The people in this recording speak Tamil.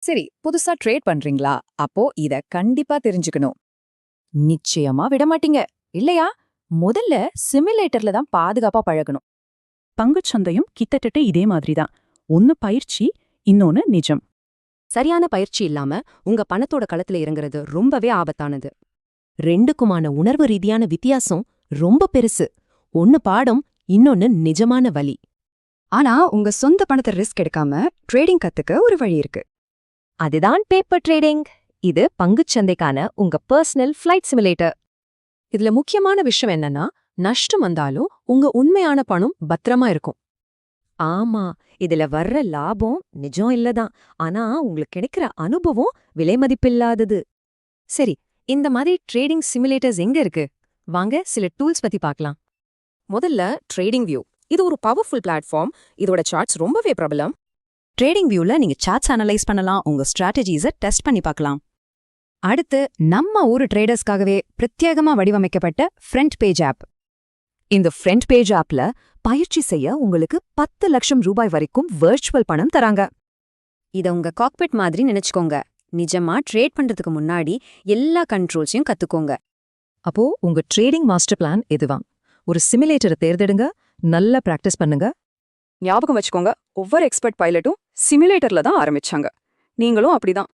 சரி, புதுசா ட்ரேட் பண்றீங்களா? அப்போ இத கண்டிப்பா தெரிஞ்சுக்கணும். நிச்சயமா விடமாட்டீங்க, இல்லையா? முதல்ல சிமுலேட்டர்ல தான் பாதுகாப்பா பழகணும். பங்குச்சந்தையும் கிட்டத்தட்ட இதே மாதிரிதான். ஒன்னு பயிற்சி, இன்னொன்னு நிஜம். சரியான பயிற்சி இல்லாம உங்க பணத்தோட களத்துல இறங்குறது ரொம்பவே ஆபத்தானது. ரெண்டுக்குமான உணர்வு ரீதியான வித்தியாசம் ரொம்ப பெருசு. ஒன்னு பாடம், இன்னொன்னு நிஜமான வலி. ஆனா உங்க சொந்த பணத்தை ரிஸ்க் எடுக்காம ட்ரேடிங் கத்துக்க ஒரு வழி இருக்கு. அதுதான் பேப்பர் ட்ரேடிங். இது பங்குச்சந்தைக்கான உங்க பர்சனல் ஃபிளைட் சிமுலேட்டர். இதுல முக்கியமான விஷயம் என்னன்னா, நஷ்டம் வந்தாலும் உங்க உண்மையான பணம் பத்திரமா இருக்கும். ஆமா, இதுல வர்ற லாபம் நிஜம் இல்லதான். ஆனா உங்களுக்கு கிடைக்கிற அனுபவம் விலைமதிப்பில்லாதது. சரி, இந்த மாதிரி ட்ரேடிங் சிமுலேட்டர்ஸ் எங்க இருக்கு? வாங்க சில டூல்ஸ் பத்தி பார்க்கலாம். முதல்ல ட்ரேடிங் வியூ. இது ஒரு பவர்ஃபுல் பிளாட்ஃபார்ம். இதோட சார்ட்ஸ் ரொம்பவே பிரபலம். ட்ரேடிங் வியூல நீங்க சார்ட்ஸ் அனலைஸ் பண்ணலாம், உங்க ஸ்ட்ராட்டஜிஸை டெஸ்ட் பண்ணி பார்க்கலாம். அடுத்து நம்ம ஊரு ட்ரேடர்ஸ்க்காகவே பிரத்யேகமா வடிவமைக்கப்பட்ட ஃப்ரண்ட் பேஜ் ஆப். இந்த ஃப்ரண்ட் பேஜ் ஆப்ல பயிற்சி செய்ய உங்களுக்கு 10 லட்சம் ரூபாய் வரைக்கும் வர்ச்சுவல் பணம் தராங்க. இத உங்க காக்பிட் மாதிரி நினைச்சுக்கோங்க. நிஜமா ட்ரேட் பண்றதுக்கு முன்னாடி எல்லா கண்ட்ரோல்ஸையும் கத்துக்கோங்க. அப்போ உங்க ட்ரேடிங் மாஸ்டர் பிளான் எதுவான்? ஒரு சிமுலேட்டரை தேர்ந்தெடுங்க, நல்லா பிராக்டிஸ் பண்ணுங்க. ஞாபகம் வச்சுக்கோங்க, ஒவ்வொரு எக்ஸ்பர்ட் பைலட்டும் சிமுலேட்டர்ல தான் ஆரம்பிச்சாங்க. நீங்களும் அப்படிதான்.